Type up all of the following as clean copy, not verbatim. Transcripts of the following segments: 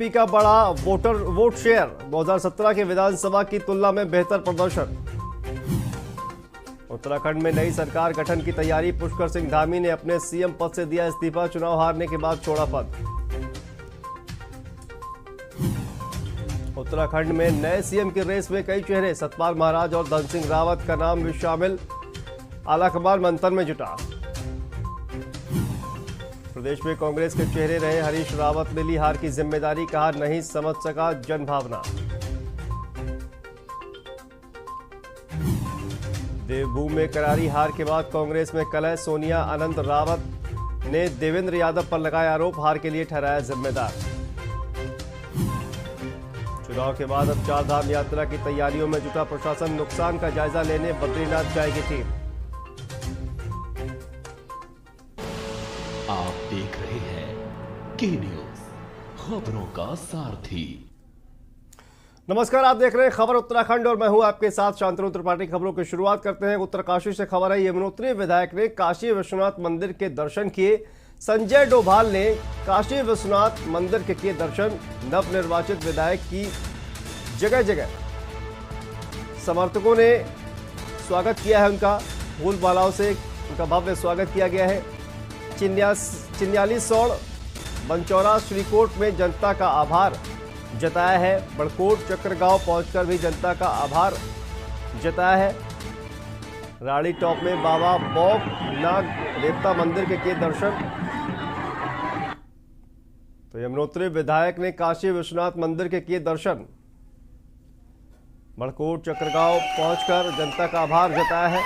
BJP का बड़ा vote share, 2017 के विधानसभा की तुलना में बेहतर प्रदर्शन। उत्तराखंड में नई सरकार गठन की तैयारी, पुष्कर सिंह धामी ने अपने सीएम पद से दिया इस्तीफा, चुनाव हारने के बाद छोड़ा पद। उत्तराखंड में नए सीएम की रेस में कई चेहरे, सतपाल महाराज और धन सिंह रावत का नाम भी शामिल, आलाकमान मंथन में जुटा। प्रदेश में कांग्रेस के चेहरे रहे हरीश रावत ने ली हार की जिम्मेदारी, कहा नहीं समझ सका जन भावना। देवभूमि में करारी हार के बाद कांग्रेस में कलह, सोनिया आनंद रावत ने देवेंद्र यादव पर लगाया आरोप, हार के लिए ठहराया जिम्मेदार। चुनाव के बाद अब चारधाम यात्रा की तैयारियों में जुटा प्रशासन, नुकसान का जायजा लेने बद्रीनाथ जाएगी टीम। आप देख रहे हैं के न्यूज, खबरों का सारथी। नमस्कार, आप देख रहे हैं खबर उत्तराखंड और मैं हूं आपके साथ शांतनु त्रिपाठी। खबरों की शुरुआत करते हैं उत्तरकाशी से। खबर है, यमुनोत्री विधायक ने काशी विश्वनाथ मंदिर के दर्शन किए। संजय डोभाल ने काशी विश्वनाथ मंदिर के किए दर्शन। नवनिर्वाचित विधायक की जगह जगह समर्थकों ने स्वागत किया है, उनका फूल मालाओं से उनका भव्य स्वागत किया गया है। चिन्यालीसौड़ बनचौरा श्रीकोट में जनता का आभार जताया है। बड़कोट चक्रगांव पहुंचकर भी जनता का आभार जताया है। राड़ी टॉप में बाबा बौक नाग देवता मंदिर के किए दर्शन। तो यमुनोत्री विधायक ने काशी विश्वनाथ मंदिर के किए दर्शन। बड़कोट चक्रगांव पहुंचकर जनता का आभार जताया है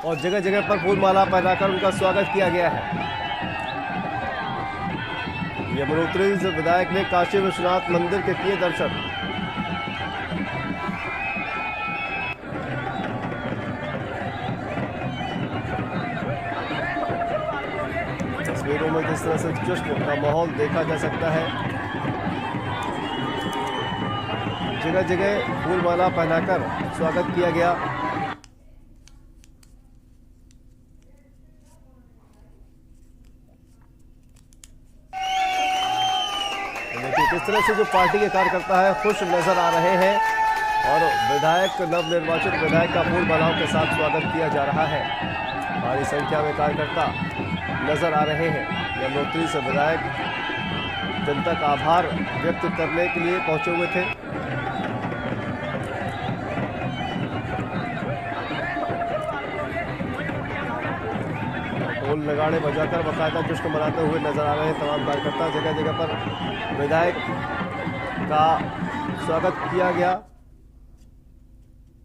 और जगह जगह पर फूल माला पहनाकर उनका स्वागत किया गया है। यमुनोत्री विधायक ने काशी विश्वनाथ मंदिर के किए दर्शन। तस्वीरों में जिस तरह से जश्न का माहौल देखा जा सकता है, जगह जगह फूल माला पहनाकर स्वागत किया गया। इस तरह से जो पार्टी के कार्यकर्ता है खुश नजर आ रहे हैं और विधायक नवनिर्वाचित विधायक का फूल मालाओं के साथ स्वागत किया जा रहा है। भारी संख्या में कार्यकर्ता नजर आ रहे हैं। यमुनोत्री से विधायक जनता का आभार व्यक्त करने के लिए पहुंचे हुए थे। ढोल नगाड़े बजाकर बाकायदा जश्न मनाते हुए नजर आ रहे हैं तमाम कार्यकर्ता। जगह जगह पर विधायक का स्वागत किया गया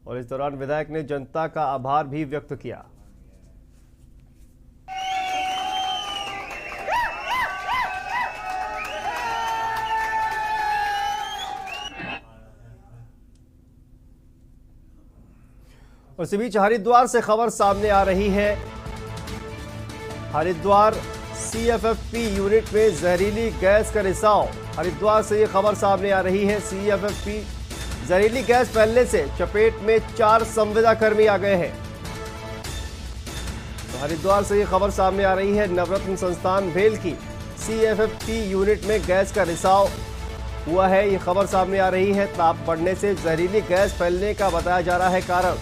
और इस दौरान विधायक ने जनता का आभार भी व्यक्त किया। और इसी बीच हरिद्वार से खबर सामने आ रही है। हरिद्वार सीएफएफपी यूनिट में जहरीली गैस का रिसाव। हरिद्वार से ये खबर सामने आ रही है। सीएफएफपी जहरीली गैस फैलने से चपेट में 4 संविदा कर्मी आ गए हैं। तो हरिद्वार से ये खबर सामने आ रही है। नवरत्न संस्थान भेल की सीएफएफपी यूनिट में गैस का रिसाव हुआ है। ये खबर सामने आ रही है। ताप बढ़ने से जहरीली गैस फैलने का बताया जा रहा है कारण।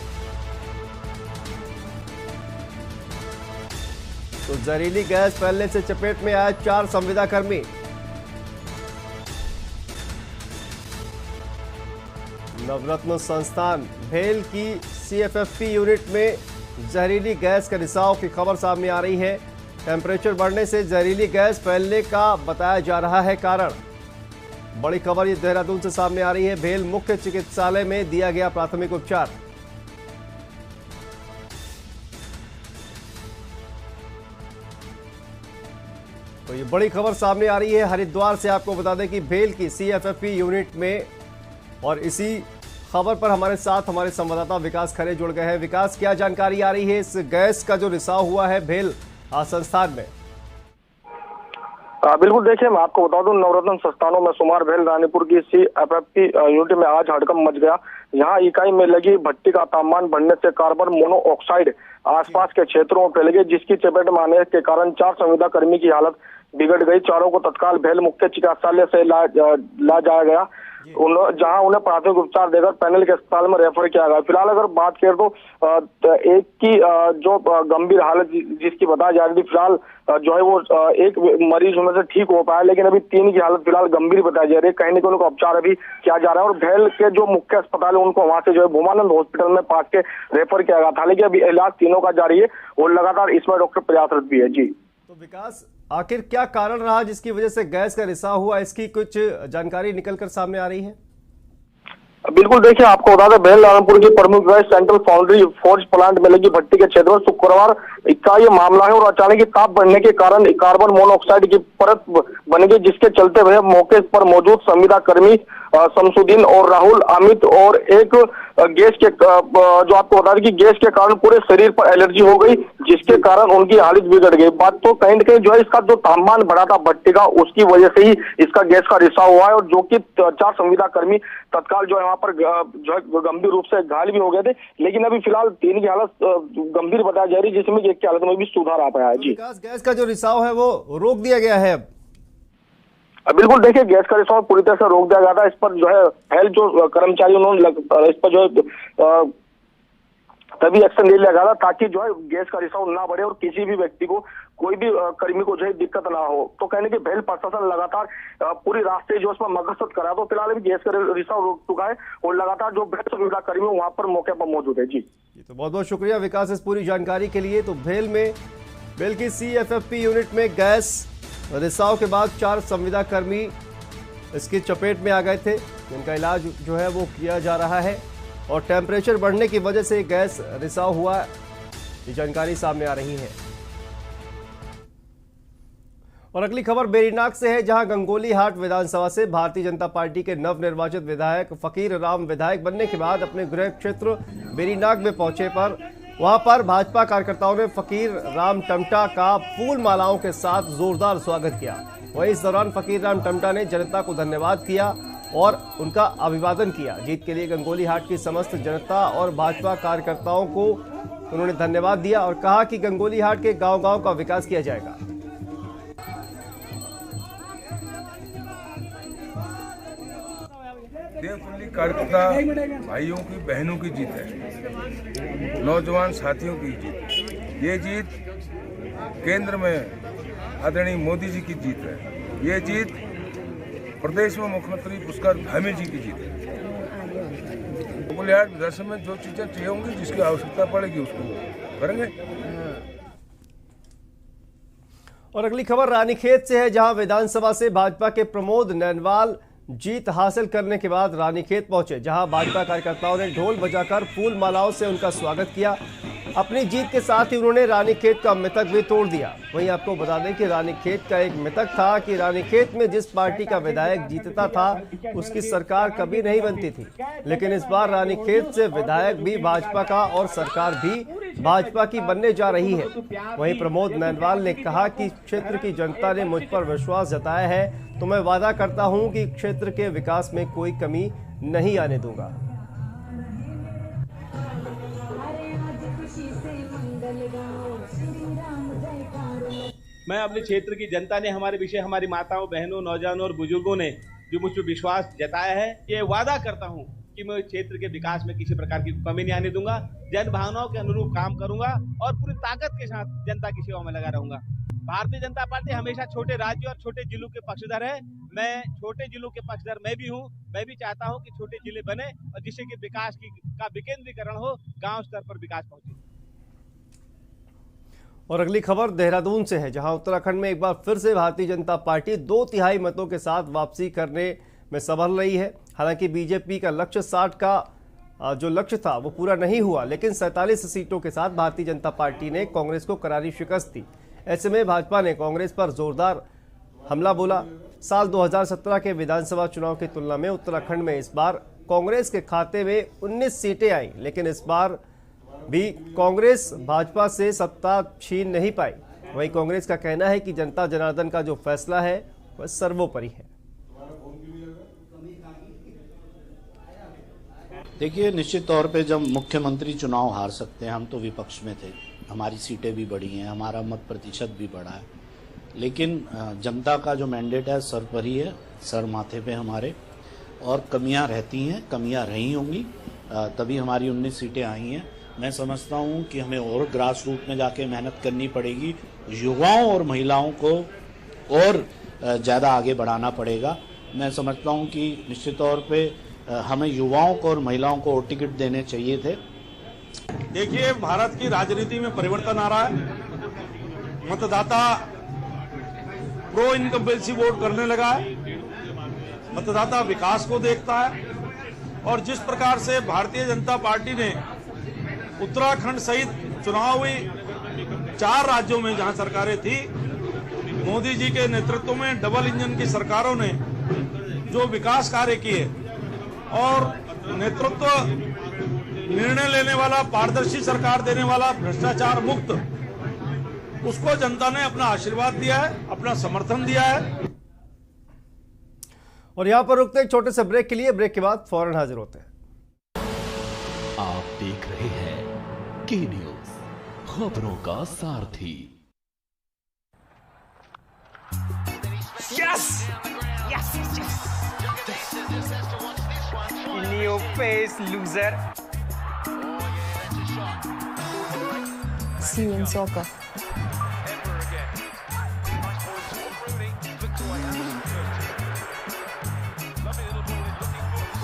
तो जहरीली गैस फैलने से चपेट में आए 4 संविदा कर्मी। नवरत्न संस्थान भेल की सीएफएफपी यूनिट में जहरीली गैस के रिसाव की खबर सामने आ रही है। टेम्परेचर बढ़ने से जहरीली गैस फैलने का बताया जा रहा है कारण। बड़ी खबर ये देहरादून से सामने आ रही है। भेल मुख्य चिकित्सालय में दिया गया प्राथमिक उपचार। तो ये बड़ी खबर सामने आ रही है हरिद्वार से। आपको बता दें कि भेल की सीएफएफपी यूनिट में, और इसी खबर पर हमारे साथ हमारे संवाददाता विकास खरे जुड़ गए हैं। विकास, क्या जानकारी आ रही है इस गैस का जो रिसाव हुआ है भेल संस्थान में? बिल्कुल देखिए, मैं आपको बता दूं, नवरत्न संस्थानों में शुमार भेल रानीपुर की CFFP यूनिट में आज हड़कंप मच गया। यहाँ इकाई में लगी भट्टी का तापमान बढ़ने से कार्बन मोनोऑक्साइड आसपास के क्षेत्रों में फैल गई, जिसकी चपेट में आने के कारण 4 संविदा कर्मी की हालत बिगड़ गई। चारों को तत्काल भेल मुख्य चिकित्सालय से ला जाया गया, जहां उन्हें प्राथमिक उपचार देकर पैनल के अस्पताल में रेफर किया गया। फिलहाल अगर बात करें तो एक की जो गंभीर हालत जिसकी बताई जा रही थी, फिलहाल जो है वो एक मरीज उनमें से ठीक हो पाया, लेकिन अभी 3 की हालत फिलहाल गंभीर बताई जा रही है। कहीं न कहीं उनको उपचार अभी किया जा रहा है और भेल के जो मुख्य अस्पताल है उनको वहां से जो है भूमानंद हॉस्पिटल में पास के रेफर किया गया था, लेकिन अभी इलाज तीनों का जारी है और लगातार इसमें डॉक्टर प्रयासरत भी है। जी तो विकास, आखिर क्या कारण रहा जिसकी वजह से गैस का रिसाव हुआ, इसकी कुछ जानकारी निकलकर सामने आ रही है? बिल्कुल देखिए, आपको बता दें, भेल रानीपुर की प्रमुख gas central foundry forge plant में लगी भट्टी के क्षेत्र में शुक्रवार का ये मामला है और अचानक ताप बढ़ने के कारण कार्बन मोनोऑक्साइड की परत बन गई, जिसके चलते हुए मौके पर मौजूद संविदा कर्मी शमसुद्दीन और राहुल, अमित और एक गैस के जो आपको बता दें कि गैस के कारण पूरे शरीर पर एलर्जी हो गई, जिसके कारण उनकी हालत बिगड़ गई। बात तो कहीं न कहीं जो है इसका जो तापमान बढ़ा था भट्टी का, उसकी वजह से ही इसका गैस का रिसाव हुआ है और जो कि 4 संविदा कर्मी तत्काल जो है वहां पर जो है गंभीर रूप से घायल भी हो गए थे, लेकिन अभी फिलहाल 3 की हालत गंभीर बताई जा रही है, जिसमें 1 की हालत में भी सुधार आ पाया है। जी गैस का जो रिसाव है वो रोक दिया गया है अब? बिल्कुल देखिए, गैस का रिसाव पूरी तरह से रोक दिया गया था। इस पर जो है हेल्थ जो कर्मचारी उन्होंने इस पर जो है तभी एक्शन ले लिया गया था ताकि जो है गैस का रिसाव ना बढ़े और किसी भी व्यक्ति को, कोई भी कर्मी को जो है दिक्कत ना हो। तो कहने की भेल प्रशासन लगातार पूरी रास्ते जो उसमें मकसद करा, तो फिलहाल अभी गैस का रिसाव रोक चुका है और लगातार जो भेल सुविधा कर्मी वहां पर मौके पर मौजूद है। जी तो बहुत बहुत शुक्रिया विकास इस पूरी जानकारी के लिए। तो भेल की CFFP यूनिट में गैस रिसाव के बाद 4 संविदा कर्मी इसकी चपेट में आ गए थे, जिनका इलाज जो है वो किया जा रहा है और टेम्परेचर बढ़ने की वजह से गैस रिसाव हुआ, ये जानकारी सामने आ रही है। और अगली खबर बेरीनाग से है, जहां गंगोली हाट विधानसभा से भारतीय जनता पार्टी के नवनिर्वाचित विधायक फकीर राम विधायक बनने के बाद अपने गृह क्षेत्र बेरीनाग में पहुंचे पर वहां पर भाजपा कार्यकर्ताओं ने फकीर राम टमटा का फूल मालाओं के साथ जोरदार स्वागत किया। वहीं इस दौरान फकीर राम टमटा ने जनता को धन्यवाद किया और उनका अभिवादन किया। जीत के लिए गंगोली हाट की समस्त जनता और भाजपा कार्यकर्ताओं को उन्होंने धन्यवाद दिया और कहा कि गंगोली हाट के गांव-गांव का विकास किया जाएगा। देवपुल्ली कार्यकर्ता भाइयों की बहनों की जीत है, नौजवान साथियों की जीत। ये जीत केंद्र में आदरणीय मोदी जी की जीत है। ये जीत प्रदेश में मुख्यमंत्री पुष्कर धामी जी की जीत है। गंगोली हाट विधानसभा में जो चीजें चाहिए होंगी, जिसकी आवश्यकता पड़ेगी उसको करेंगे। और अगली खबर रानीखेत से है, जहां विधानसभा से भाजपा के प्रमोद नैनवाल जीत हासिल करने के बाद रानीखेत पहुंचे, जहां भाजपा कार्यकर्ताओं ने ढोल बजाकर फूल मालाओं से उनका स्वागत किया। अपनी जीत के साथ ही उन्होंने रानीखेत का मिथक भी तोड़ दिया। वहीं आपको बता दें कि रानीखेत का एक मिथक था कि रानीखेत में जिस पार्टी का विधायक जीतता था उसकी सरकार कभी नहीं बनती थी, लेकिन इस बार रानीखेत से विधायक भी भाजपा का और सरकार भी भाजपा की बनने जा रही है। वहीं प्रमोद नैनवाल ने कहा कि क्षेत्र की जनता ने मुझ पर विश्वास जताया है, तो मैं वादा करता हूं कि क्षेत्र के विकास में कोई कमी नहीं आने दूंगा। मैं अपने क्षेत्र की जनता ने हमारे विषय, हमारी माताओं, बहनों, नौजवानों और बुजुर्गों ने जो मुझ पर विश्वास जताया है, ये वादा करता हूं कि मैं क्षेत्र के विकास में किसी प्रकार की कमी नहीं आने दूंगा। जन भावनाओं के अनुरूप काम करूंगा और पूरी ताकत के साथ जनता की सेवा में लगा रहूंगा। भारतीय जनता पार्टी हमेशा छोटे राज्यों और छोटे जिलों के पक्षधर है। मैं छोटे जिलों के पक्षधर मैं भी हूं। मैं भी चाहता हूं कि छोटे जिले बने और जिससे कि विकास का विकेंद्रीकरण हो, गांव स्तर पर विकास पहुंचे। और अगली खबर देहरादून से है, जहां उत्तराखंड में एक बार फिर से भारतीय जनता पार्टी 2/3 मतों के साथ वापसी करने में सफल रही है। हालांकि बीजेपी का लक्ष्य 60 का जो लक्ष्य था वो पूरा नहीं हुआ, लेकिन 47 सीटों के साथ भारतीय जनता पार्टी ने कांग्रेस को करारी शिकस्त दी। ऐसे में भाजपा ने कांग्रेस पर जोरदार हमला बोला। साल 2017 के विधानसभा चुनाव की तुलना में उत्तराखंड में इस बार कांग्रेस के खाते में 19 सीटें आई, लेकिन इस बार भी कांग्रेस भाजपा से सत्ता छीन नहीं पाई। वहीं कांग्रेस का कहना है कि जनता जनार्दन का जो फैसला है वह सर्वोपरि है। देखिए, निश्चित तौर पे जब मुख्यमंत्री चुनाव हार सकते हैं, हम तो विपक्ष में थे, हमारी सीटें भी बढ़ी हैं, हमारा मत प्रतिशत भी बढ़ा है, लेकिन जनता का जो मैंडेट है सर पर ही है, सर माथे पे हमारे, और कमियां रहती हैं, कमियां रही होंगी, तभी हमारी 19 सीटें आई हैं। मैं समझता हूं कि हमें और ग्रास रूट में जाके मेहनत करनी पड़ेगी, युवाओं और महिलाओं को और ज़्यादा आगे बढ़ाना पड़ेगा। मैं समझता हूं कि निश्चित तौर पे हमें युवाओं को और महिलाओं को और टिकट देने चाहिए थे। देखिए, भारत की राजनीति में परिवर्तन आ रहा है, मतदाता प्रो इनकम्बेंसी वोट करने लगा है, मतदाता विकास को देखता है, और जिस प्रकार से भारतीय जनता पार्टी ने उत्तराखंड सहित चुनाव हुई 4 राज्यों में जहां सरकारें थी, मोदी जी के नेतृत्व में डबल इंजन की सरकारों ने जो विकास कार्य किए और नेतृत्व निर्णय लेने वाला, पारदर्शी सरकार देने वाला, भ्रष्टाचार मुक्त, उसको जनता ने अपना आशीर्वाद दिया है, अपना समर्थन दिया है। और यहां पर रुकते एक छोटे से ब्रेक के लिए, ब्रेक के बाद फौरन हाजिर होते हैं। आप देख रहे हैं के न्यूज, खबरों का सारथी। Yes! Yes! Yes! In your face, loser. See you in soccer.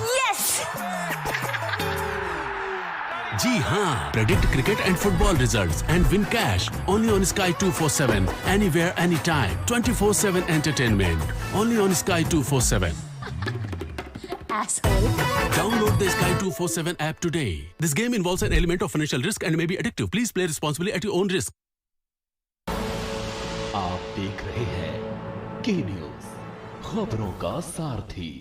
Yes! जी हाँ, predict cricket and football results and win cash only on Sky 247, anywhere, anytime, 24/7 entertainment, only on Sky 247. Asshole. Download the Sky 247 app today. This game involves an element of financial risk and may be addictive. Please play responsibly at your own risk. आप देख रहे हैं के news, खबरों का सारथी।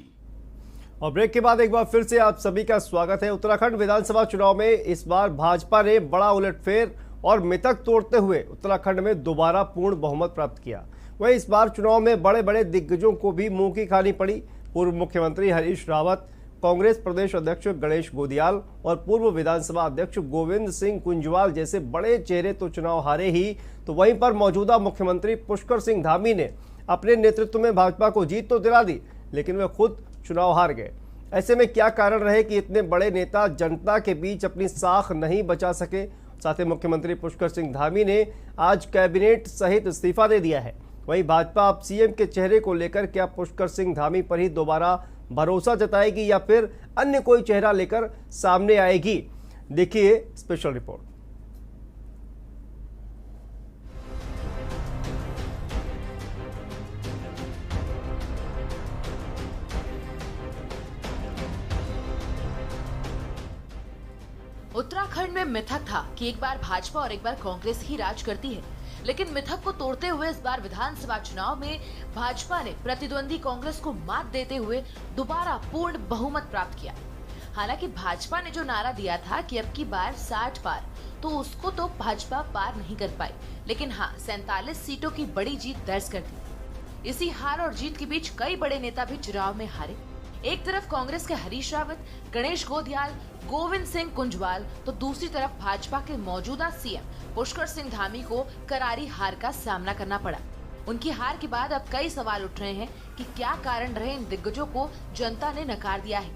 और break के बाद एक बार फिर से आप सभी का स्वागत है। उत्तराखंड विधानसभा चुनाव में इस बार भाजपा ने बड़ा उलटफेर और मिथक तोड़ते हुए उत्तराखंड में दोबारा पूर्ण बहुमत प्राप्त किया। वहीं इस बार चुनाव में बड़े बड़े दिग्गजों को भी मुंह की खानी पड़ी। पूर्व मुख्यमंत्री हरीश रावत, कांग्रेस प्रदेश अध्यक्ष गणेश गोदियाल और पूर्व विधानसभा अध्यक्ष गोविंद सिंह कुंजवाल जैसे बड़े चेहरे तो चुनाव हारे ही, तो वहीं पर मौजूदा मुख्यमंत्री पुष्कर सिंह धामी ने अपने नेतृत्व में भाजपा को जीत तो दिला दी, लेकिन वे खुद चुनाव हार गए। ऐसे में क्या कारण रहे कि इतने बड़े नेता जनता के बीच अपनी साख नहीं बचा सके? साथ ही मुख्यमंत्री पुष्कर सिंह धामी ने आज कैबिनेट सहित इस्तीफा दे दिया है। वहीं भाजपा अब सीएम के चेहरे को लेकर क्या पुष्कर सिंह धामी पर ही दोबारा भरोसा जताएगी या फिर अन्य कोई चेहरा लेकर सामने आएगी? देखिए स्पेशल रिपोर्ट। उत्तराखंड में मिथक था कि एक बार भाजपा और एक बार कांग्रेस ही राज करती है, लेकिन मिथक को तोड़ते हुए इस बार विधानसभा चुनाव में भाजपा ने प्रतिद्वंदी कांग्रेस को मात देते हुए दोबारा पूर्ण बहुमत प्राप्त किया। हालांकि भाजपा ने जो नारा दिया था कि अब की बार 60 पार, तो उसको तो भाजपा पार नहीं कर पाई, लेकिन हाँ 47 सीटों की बड़ी जीत दर्ज कर दी। इसी हार और जीत के बीच कई बड़े नेता भी चुनाव में हारे। एक तरफ कांग्रेस के हरीश रावत, गणेश गोदियाल, गोविंद सिंह कुंजवाल, तो दूसरी तरफ भाजपा के मौजूदा सीएम पुष्कर सिंह धामी को करारी हार का सामना करना पड़ा। उनकी हार के बाद अब कई सवाल उठ रहे हैं कि क्या कारण रहे इन दिग्गजों को जनता ने नकार दिया है,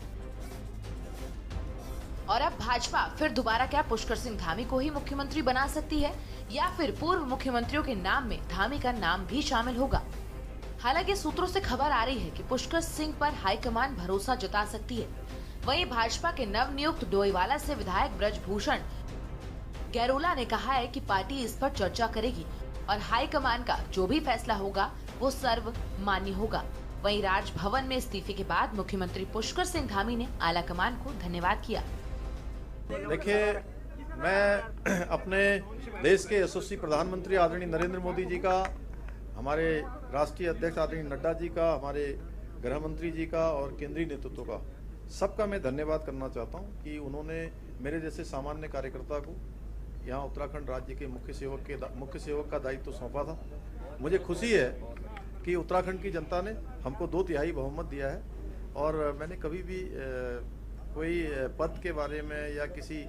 और अब भाजपा फिर दोबारा क्या पुष्कर सिंह धामी को ही मुख्यमंत्री बना सकती है या फिर पूर्व मुख्यमंत्रियों के नाम में धामी का नाम भी शामिल होगा? हालांकि सूत्रों से खबर आ रही है कि पुष्कर सिंह पर हाईकमान भरोसा जता सकती है। वहीं भाजपा के नवनियुक्त डोईवाला से विधायक ब्रजभूषण गैरोला ने कहा है कि पार्टी इस पर चर्चा करेगी और हाईकमान का जो भी फैसला होगा वो सर्वमान्य होगा। वहीं राजभवन में इस्तीफे के बाद मुख्यमंत्री पुष्कर सिंह धामी ने आलाकमान को धन्यवाद किया। देखिए, मैं अपने देश के यशस्वी प्रधानमंत्री आदरणीय नरेंद्र मोदी जी का, हमारे राष्ट्रीय अध्यक्ष आदरणीय नड्डा जी का, हमारे गृह मंत्री जी का और केंद्रीय नेतृत्व का, सबका मैं धन्यवाद करना चाहता हूं कि उन्होंने मेरे जैसे सामान्य कार्यकर्ता को यहाँ उत्तराखंड राज्य के मुख्य सेवक का दायित्व सौंपा था। मुझे खुशी है कि उत्तराखंड की जनता ने हमको 2/3 बहुमत दिया है और मैंने कभी भी कोई पद के बारे में या किसी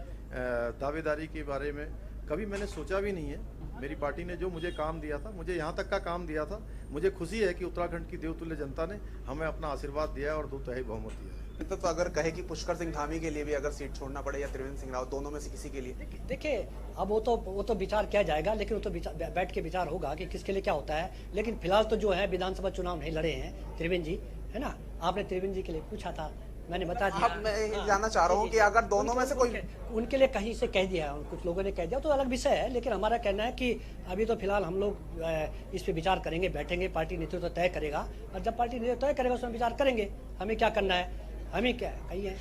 दावेदारी के बारे में कभी मैंने सोचा भी नहीं है। मेरी पार्टी ने जो मुझे काम दिया था, मुझे यहाँ तक का काम दिया था, मुझे खुशी है कि उत्तराखंड की देवतुल्य जनता ने हमें अपना आशीर्वाद दिया है और 2/3 बहुमत दिया है। तो अगर कहे कि पुष्कर सिंह धामी के लिए भी अगर सीट छोड़ना पड़े या त्रिवेंद्र सिंह रावत, दोनों में से किसी के लिए, देखिए अब वो तो विचार किया जाएगा, लेकिन वो तो बैठ के विचार होगा कि किसके लिए क्या होता है। लेकिन फिलहाल तो जो है विधानसभा चुनाव नहीं लड़े हैं त्रिवेंद्र जी, है ना। आपने त्रिवेंद्र जी के लिए पूछा था, मैंने बता दिया। अब मैं जानना चाह रहा हूँ कि अगर दोनों में से कोई उनके लिए कहीं से कह दिया है, कुछ लोगों ने कह दिया तो अलग विषय है, लेकिन हमारा कहना है कि अभी तो फिलहाल हम लोग इस पे विचार करेंगे, बैठेंगे, पार्टी नेतृत्व तय करेगा और जब पार्टी नेतृत्व तय करेगा उसमें विचार करेंगे हमें क्या करना है, हमें क्या कहिए।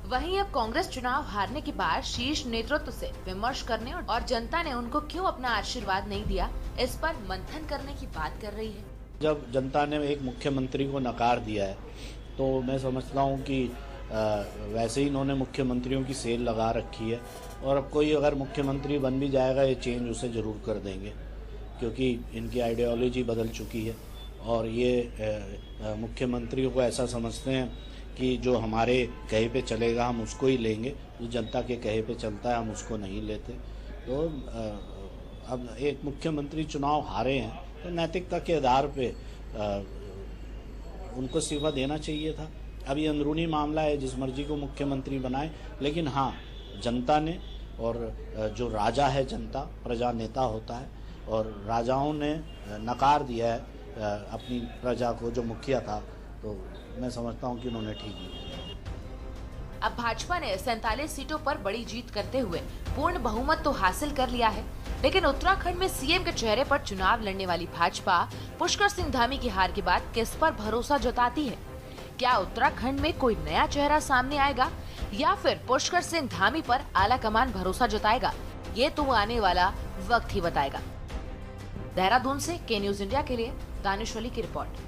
वहीं अब कांग्रेस चुनाव हारने के बाद शीर्ष नेतृत्व से विमर्श करने और जनता ने उनको क्यों अपना आशीर्वाद नहीं दिया, इस पर मंथन करने की बात कर रही है। जब जनता ने एक मुख्यमंत्री को नकार दिया है तो मैं समझता हूँ कि वैसे ही इन्होंने मुख्यमंत्रियों की सेल लगा रखी है और अब कोई अगर मुख्यमंत्री बन भी जाएगा ये चेंज उसे ज़रूर कर देंगे, क्योंकि इनकी आइडियोलॉजी बदल चुकी है और ये मुख्यमंत्रियों को ऐसा समझते हैं कि जो हमारे कहे पे चलेगा हम उसको ही लेंगे, जो जनता के कहे पे चलता है हम उसको नहीं लेते। तो अब एक मुख्यमंत्री चुनाव हारे हैं तो नैतिकता के आधार पे उनको इस्तीफा देना चाहिए था। अब ये अंदरूनी मामला है, जिस मर्जी को मुख्यमंत्री बनाए, लेकिन हाँ जनता ने और जो राजा है जनता, प्रजा नेता होता है और राजाओं ने नकार दिया है अपनी प्रजा को, जो मुखिया था, तो मैं समझता हूँ कि उन्होंने ठीक किया। अब भाजपा ने 47 सीटों पर बड़ी जीत करते हुए पूर्ण बहुमत तो हासिल कर लिया है, लेकिन उत्तराखंड में सीएम के चेहरे पर चुनाव लड़ने वाली भाजपा पुष्कर सिंह धामी की हार के बाद किस पर भरोसा जताती है? क्या उत्तराखंड में कोई नया चेहरा सामने आएगा या फिर पुष्कर सिंह धामी पर आला कमान भरोसा जताएगा? ये तो आने वाला वक्त ही बताएगा। देहरादून से के न्यूज इंडिया के लिए दानिश अली की रिपोर्ट।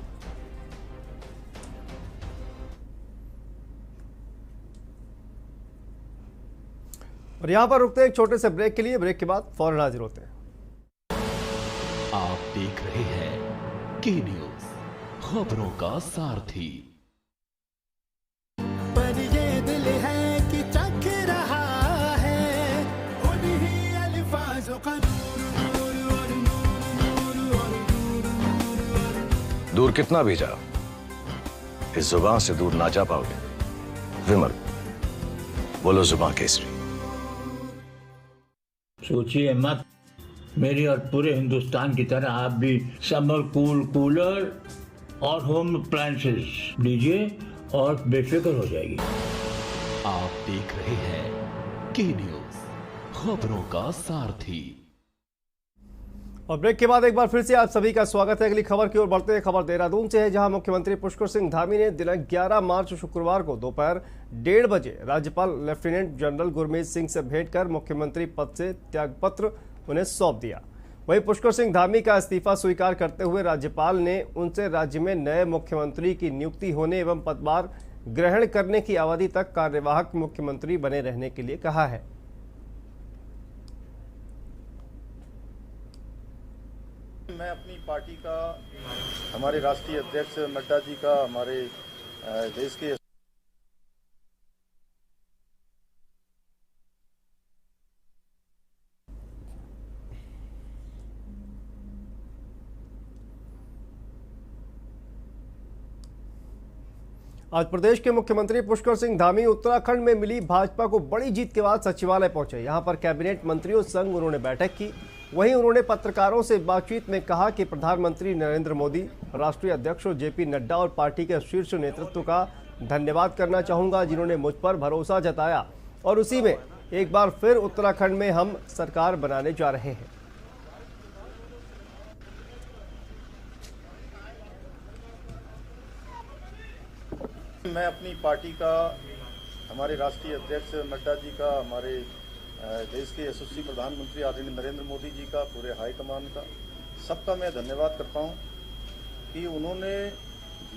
और यहाँ पर रुकते हैं एक छोटे से ब्रेक के लिए, ब्रेक के बाद फौरन हाजिर होते हैं। आप देख रहे हैं के न्यूज, खबरों का सारथी। पर ये दिल है कि चख रहा है उन्हीं अल्फाजों का दूर कितना भी जाओ, इस जुबान से दूर ना जा पाओगे। विमल, बोलो जुबान केसरी। सोचिए मत, मेरी और पूरे हिंदुस्तान की तरह आप भी समर कूलर और होम अप्लायंसेस लीजिए और बेफिक्र हो जाएगी। आप देख रहे हैं के न्यूज, खबरों का सारथी। और ब्रेक के बाद एक बार फिर से आप सभी का स्वागत है। अगली खबर की ओर बढ़ते हैं। खबर देहरादून से है, जहां मुख्यमंत्री पुष्कर सिंह धामी ने दिनांक 11 मार्च शुक्रवार को दोपहर 1:30 बजे राज्यपाल लेफ्टिनेंट जनरल गुरमीत सिंह से भेंट कर मुख्यमंत्री पद से त्यागपत्र उन्हें सौंप दिया। वहीं पुष्कर सिंह धामी का इस्तीफा स्वीकार करते हुए राज्यपाल ने उनसे राज्य में नए मुख्यमंत्री की नियुक्ति होने एवं पदभार ग्रहण करने की अवधि तक कार्यवाहक मुख्यमंत्री बने रहने के लिए कहा है। मैं अपनी पार्टी का, हमारे राष्ट्रीय अध्यक्ष नड्डा जी का, हमारे देश के आज प्रदेश के मुख्यमंत्री पुष्कर सिंह धामी उत्तराखंड में मिली भाजपा को बड़ी जीत के बाद सचिवालय पहुंचे। यहां पर कैबिनेट मंत्रियों संग उन्होंने बैठक की। वहीं उन्होंने पत्रकारों से बातचीत में कहा कि प्रधानमंत्री नरेंद्र मोदी, राष्ट्रीय अध्यक्ष जेपी नड्डा और पार्टी के शीर्ष नेतृत्व का धन्यवाद करना चाहूंगा, जिन्होंने मुझ पर भरोसा जताया और उसी में एक बार फिर उत्तराखंड में हम सरकार बनाने जा रहे हैं। मैं अपनी पार्टी का, हमारे राष्ट्रीय अध्यक्ष नड्डा जी का, हमारे देश के यशस्वी प्रधानमंत्री आदरणीय नरेंद्र मोदी जी का, पूरे हाईकमान का, सबका मैं धन्यवाद करता हूं कि उन्होंने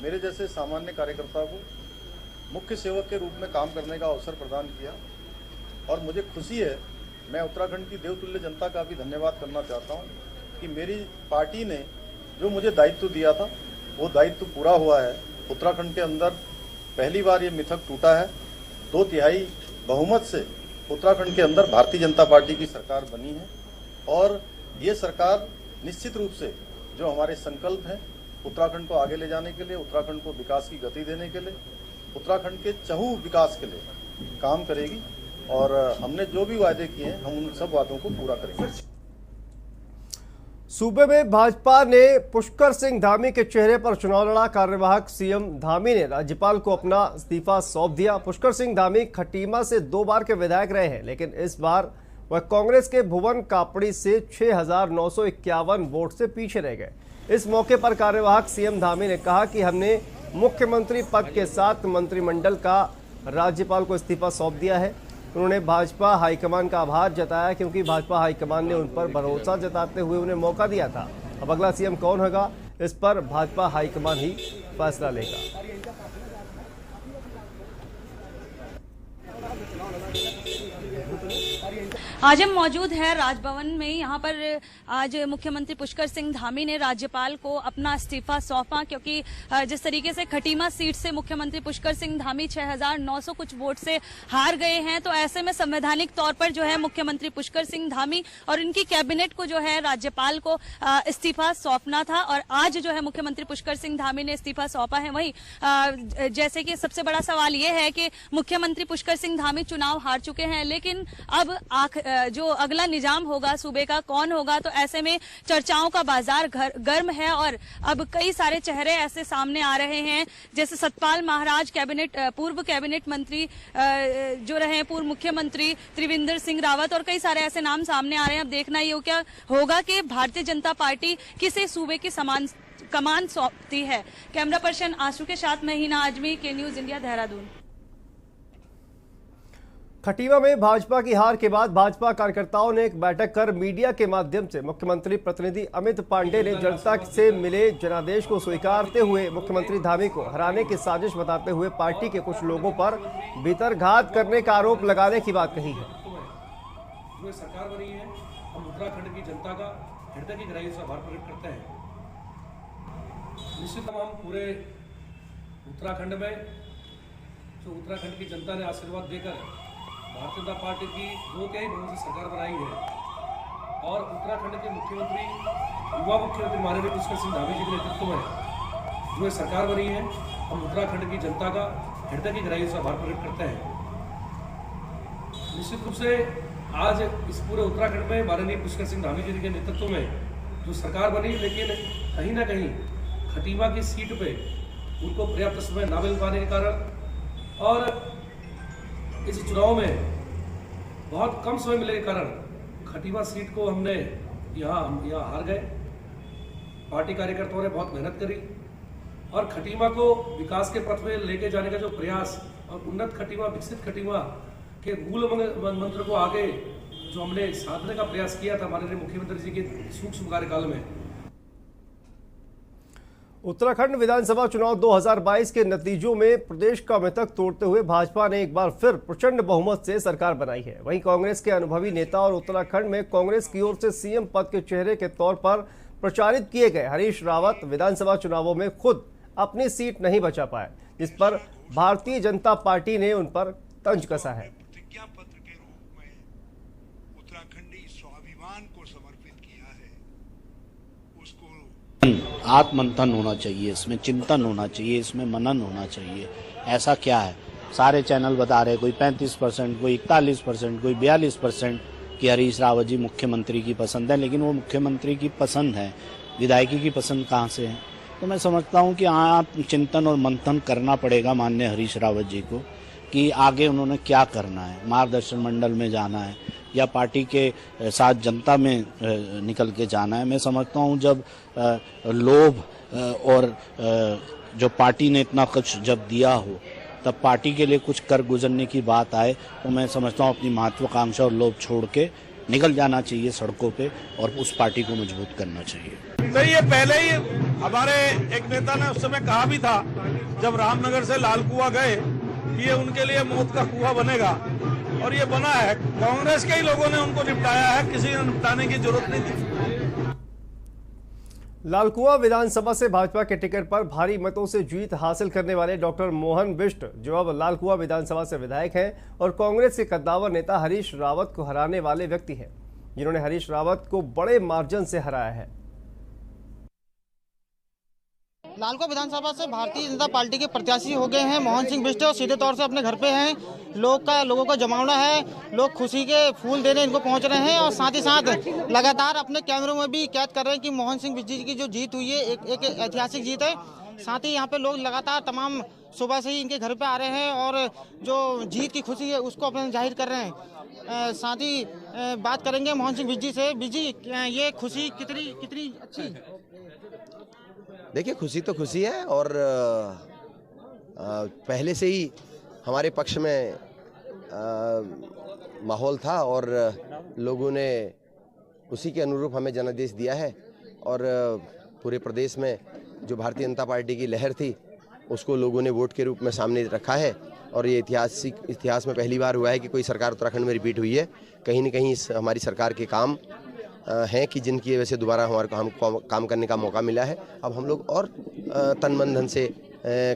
मेरे जैसे सामान्य कार्यकर्ता को मुख्य सेवक के रूप में काम करने का अवसर प्रदान किया। और मुझे खुशी है मैं उत्तराखंड की देवतुल्य जनता का भी धन्यवाद करना चाहता हूँ कि मेरी पार्टी ने जो मुझे दायित्व दिया था वो दायित्व पूरा हुआ है। उत्तराखंड के अंदर पहली बार ये मिथक टूटा है। 2/3 बहुमत से उत्तराखंड के अंदर भारतीय जनता पार्टी की सरकार बनी है और ये सरकार निश्चित रूप से जो हमारे संकल्प हैं उत्तराखंड को आगे ले जाने के लिए, उत्तराखंड को विकास की गति देने के लिए, उत्तराखंड के चहुँ विकास के लिए काम करेगी और हमने जो भी वादे किए हैं हम उन सब वादों को पूरा करेंगे। सूबे में भाजपा ने पुष्कर सिंह धामी के चेहरे पर चुनाव लड़ा। कार्यवाहक सीएम धामी ने राज्यपाल को अपना इस्तीफा सौंप दिया। पुष्कर सिंह धामी खटीमा से 2 बार के विधायक रहे हैं, लेकिन इस बार वह कांग्रेस के भुवन कापड़ी से 6,951 वोट से पीछे रह गए। इस मौके पर कार्यवाहक सीएम धामी ने कहा कि हमने मुख्यमंत्री पद के साथ मंत्रिमंडल का राज्यपाल को इस्तीफा सौंप दिया है। उन्होंने भाजपा हाईकमान का आभार जताया क्योंकि भाजपा हाईकमान ने उन पर भरोसा जताते हुए उन्हें मौका दिया था। अब अगला सीएम कौन होगा इस पर भाजपा हाईकमान ही फैसला लेगा। आज हम मौजूद हैं राजभवन में। यहाँ पर आज मुख्यमंत्री पुष्कर सिंह धामी ने राज्यपाल को अपना इस्तीफा सौंपा क्योंकि जिस तरीके से खटीमा सीट से मुख्यमंत्री पुष्कर सिंह धामी 6,900 कुछ वोट से हार गए हैं, तो ऐसे में संवैधानिक तौर पर जो है मुख्यमंत्री पुष्कर सिंह धामी और इनकी कैबिनेट को जो है राज्यपाल को इस्तीफा सौंपना था और आज जो है मुख्यमंत्री पुष्कर सिंह धामी ने इस्तीफा सौंपा है। वहीं जैसे कि सबसे बड़ा सवाल ये है कि मुख्यमंत्री पुष्कर सिंह धामी चुनाव हार चुके हैं, लेकिन अब जो अगला निजाम होगा सूबे का कौन होगा, तो ऐसे में चर्चाओं का बाजार गर्म है और अब कई सारे चेहरे ऐसे सामने आ रहे हैं जैसे सतपाल महाराज पूर्व कैबिनेट मंत्री जो रहे, पूर्व मुख्यमंत्री त्रिवेंद्र सिंह रावत और कई सारे ऐसे नाम सामने आ रहे हैं। अब देखना ये क्या होगा कि भारतीय जनता पार्टी किसे सूबे की कमान सौंपती है। कैमरा पर्सन आंसू के साथ मैं हिना आजमी, के न्यूज इंडिया, देहरादून। खटीमा में भाजपा की हार के बाद भाजपा कार्यकर्ताओं ने एक बैठक कर मीडिया के माध्यम से मुख्यमंत्री प्रतिनिधि अमित पांडे ने जनता से मिले जनादेश को स्वीकारते हुए मुख्यमंत्री धामी को हराने की साजिश बताते हुए पार्टी के कुछ लोगों पर भीतरघात करने का आरोप लगाने की बात कही है। जो सरकार बनी है, हम उत्तराखंड की जनता का हृदय की गहराई से आभार प्रकट करते हैं। निश्चित हम पूरे उत्तराखंड में जो उत्तराखंड की जनता ने आशीर्वाद देकर भारतीय जनता पार्टी की 2/3 बहुमत से सरकार बनाई है और उत्तराखंड के मुख्यमंत्री युवा मुख्यमंत्री माननीय पुष्कर सिंह धामी जी के नेतृत्व में जो सरकार बनी है, हम उत्तराखंड की जनता का हृदय की गहराई से आभार प्रकट करते हैं। निश्चित रूप से आज इस पूरे उत्तराखंड में माननीय पुष्कर सिंह धामी जी के नेतृत्व में जो सरकार बनी, लेकिन कहीं ना कहीं खटीमा की सीट पे उनको पर्याप्त समय न मिल पाने के कारण और इस चुनाव में बहुत कम समय मिलने के कारण खटीमा सीट को हमने यहाँ हार गए। पार्टी कार्यकर्ताओं ने बहुत मेहनत करी और खटीमा को विकास के पथ में लेके जाने का जो प्रयास और उन्नत खटीमा, विकसित खटीमा के मूल मंत्र को आगे जो हमने साधने का प्रयास किया था माननीय मुख्यमंत्री जी के सूक्ष्म कार्यकाल में। उत्तराखंड विधानसभा चुनाव 2022 के नतीजों में प्रदेश का मिथक तोड़ते हुए भाजपा ने एक बार फिर प्रचंड बहुमत से सरकार बनाई है। वहीं कांग्रेस के अनुभवी नेता और उत्तराखंड में कांग्रेस की ओर से सीएम पद के चेहरे के तौर पर प्रचारित किए गए हरीश रावत विधानसभा चुनावों में खुद अपनी सीट नहीं बचा पाए, जिस पर भारतीय जनता पार्टी ने उन पर तंज कसा है। आत्ममंथन होना चाहिए, इसमें चिंतन होना चाहिए, इसमें मनन होना चाहिए। ऐसा क्या है, सारे चैनल बता रहे, कोई 35%, कोई 41%, कोई 42% कि हरीश रावत जी मुख्यमंत्री की पसंद है, लेकिन वो मुख्यमंत्री की पसंद है, विधायकी की पसंद कहाँ से है? तो मैं समझता हूँ कि आप चिंतन और मंथन करना पड़ेगा माननीय हरीश रावत जी को कि आगे उन्होंने क्या करना है, मार्गदर्शन मंडल में जाना है या पार्टी के साथ जनता में निकल के जाना है। मैं समझता हूँ जब लोभ और जो पार्टी ने इतना कुछ जब दिया हो तब पार्टी के लिए कुछ कर गुजरने की बात आए तो मैं समझता हूँ अपनी महत्वाकांक्षा और लोभ छोड़ के निकल जाना चाहिए सड़कों पे और उस पार्टी को मजबूत करना चाहिए। तो ये पहले ही हमारे एक नेता ने उस समय कहा भी था जब रामनगर से लाल कुआं गए कि ये उनके लिए मौत का कुआं बनेगा, और ये बना है, कांग्रेस के ही लोगों ने उनको निपटाया है, किसी ने निपटाने की जरूरत नहीं थी। लालकुआं विधानसभा से भाजपा के टिकट पर भारी मतों से जीत हासिल करने वाले डॉक्टर मोहन बिष्ट, जो अब लालकुआं विधानसभा से विधायक हैं और कांग्रेस के कद्दावर नेता हरीश रावत को हराने वाले व्यक्ति हैं, जिन्होंने हरीश रावत को बड़े मार्जिन से हराया है। लालकुआं विधानसभा से भारतीय जनता पार्टी के प्रत्याशी हो गए हैं मोहन सिंह बिष्ट और सीधे तौर से अपने घर पे हैं। लोगों का जमावड़ा है, लोग खुशी के फूल देने इनको पहुंच रहे हैं और साथ ही साथ लगातार अपने कैमरों में भी कैद कर रहे हैं कि मोहन सिंह बिष्ट जी की जो जीत हुई है एक ऐतिहासिक जीत है। साथ ही यहाँ पे लोग लगातार तमाम सुबह से ही इनके घर पे आ रहे हैं और जो जीत की खुशी है उसको अपने जाहिर कर रहे हैं। साथ ही बात करेंगे मोहन सिंह बिष्ट जी से। बिष्ट जी, ये खुशी कितनी अच्छी? देखिए, खुशी तो खुशी है और पहले से ही हमारे पक्ष में माहौल था और लोगों ने उसी के अनुरूप हमें जनादेश दिया है और पूरे प्रदेश में जो भारतीय जनता पार्टी की लहर थी उसको लोगों ने वोट के रूप में सामने रखा है और ये इतिहास में पहली बार हुआ है कि कोई सरकार उत्तराखंड में रिपीट हुई है। कहीं न कहीं हमारी सरकार के काम हैं कि जिनकी वजह से दोबारा हमारे को हम काम करने का मौका मिला है। अब हम लोग और तन मन धन से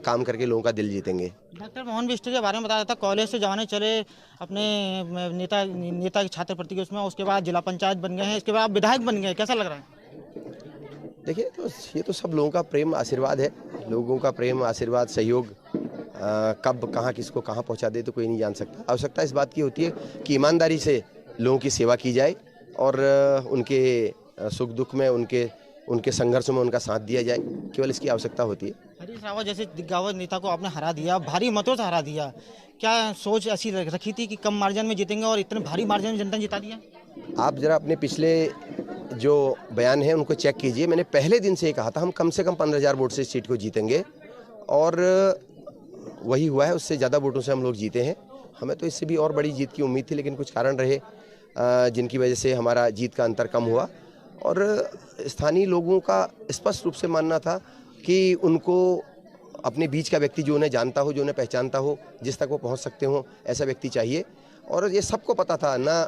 काम करके लोगों का दिल जीतेंगे। डॉक्टर मोहन बिष्ट के बारे में बताया था, कॉलेज से जवाने चले अपने नेता की छात्र प्रति उसमें, उसके बाद जिला पंचायत बन गए हैं, इसके बाद विधायक बन गए, कैसा लग रहा है? देखिए, तो ये तो सब लोगों का प्रेम आशीर्वाद है। लोगों का प्रेम आशीर्वाद सहयोग कब कहाँ किसको कहाँ पहुँचा दे तो कोई नहीं जान सकता। आवश्यकता इस बात की होती है कि ईमानदारी से लोगों की सेवा की जाए और उनके सुख दुख में उनके संघर्ष में उनका साथ दिया जाए, केवल इसकी आवश्यकता होती है। हरीश रावत जैसे दिग्गज नेता को आपने हरा दिया, भारी मतों से हरा दिया, क्या सोच ऐसी रखी थी कि कम मार्जिन में जीतेंगे और इतने भारी मार्जिन में जनता ने जिता दिया? आप जरा अपने पिछले जो बयान है उनको चेक कीजिए। मैंने पहले दिन से ही कहा था हम कम से कम 15,000 वोट से इस सीट को जीतेंगे और वही हुआ है। उससे ज़्यादा वोटों से हम लोग जीते हैं। हमें तो इससे भी और बड़ी जीत की उम्मीद थी, लेकिन कुछ कारण रहे जिनकी वजह से हमारा जीत का अंतर कम हुआ और स्थानीय लोगों का स्पष्ट रूप से मानना था कि उनको अपने बीच का व्यक्ति जो उन्हें जानता हो, जो उन्हें पहचानता हो, जिस तक वो पहुंच सकते हो, ऐसा व्यक्ति चाहिए। और ये सबको पता था, ना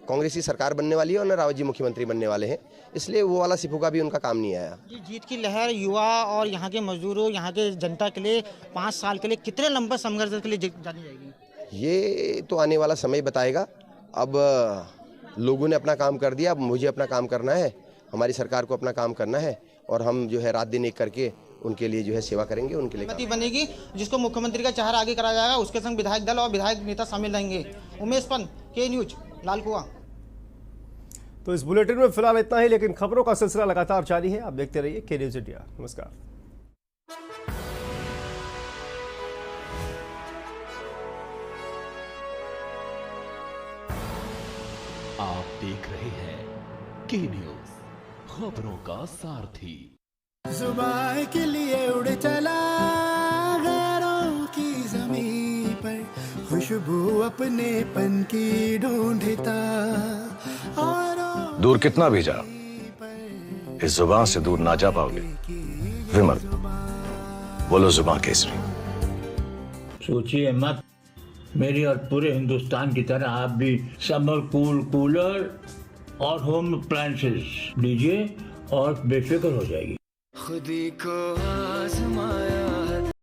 कांग्रेस की सरकार बनने वाली है और ना रावत जी मुख्यमंत्री बनने वाले हैं, इसलिए वो वाला सिफुका भी उनका काम नहीं आया। जीत की लहर युवा और यहाँ के मजदूरों, यहाँ के जनता के लिए 5 साल के लिए कितने लंबे संघर्ष के लिए जानी जाएगी, ये तो आने वाला समय बताएगा। अब लोगों ने अपना काम कर दिया, अब मुझे अपना काम करना है, हमारी सरकार को अपना काम करना है और हम जो है रात दिन एक करके उनके लिए जो है सेवा करेंगे। उनके लिए समिति बनेगी जिसको मुख्यमंत्री का चेहरा आगे कराया जाएगा, उसके संग विधायक दल और विधायक नेता शामिल रहेंगे। उमेश पंत, के न्यूज, लालकुआं। तो इस बुलेटिन में फिलहाल इतना ही, लेकिन खबरों का सिलसिला लगातार जारी है। आप देखते रहिए के न्यूज इंडिया। नमस्कार। आप देख रहे हैं के न्यूज, खबरों का सारथी। जुबान के लिए उड़ चला गैरों की ज़मीं पर, खुशबू अपने पन की ढूंढता और दूर कितना भी जाओ, इस जुबान से दूर ना जा पाओगे। विमल, बोलो जुबान केसरी। सोचिए मत, मेरी और पूरे हिंदुस्तान की तरह आप भी समर कूलर और होम अप्लायंसेस लीजिए और बेफिक्र हो जाएगी। खुदी को आजमाया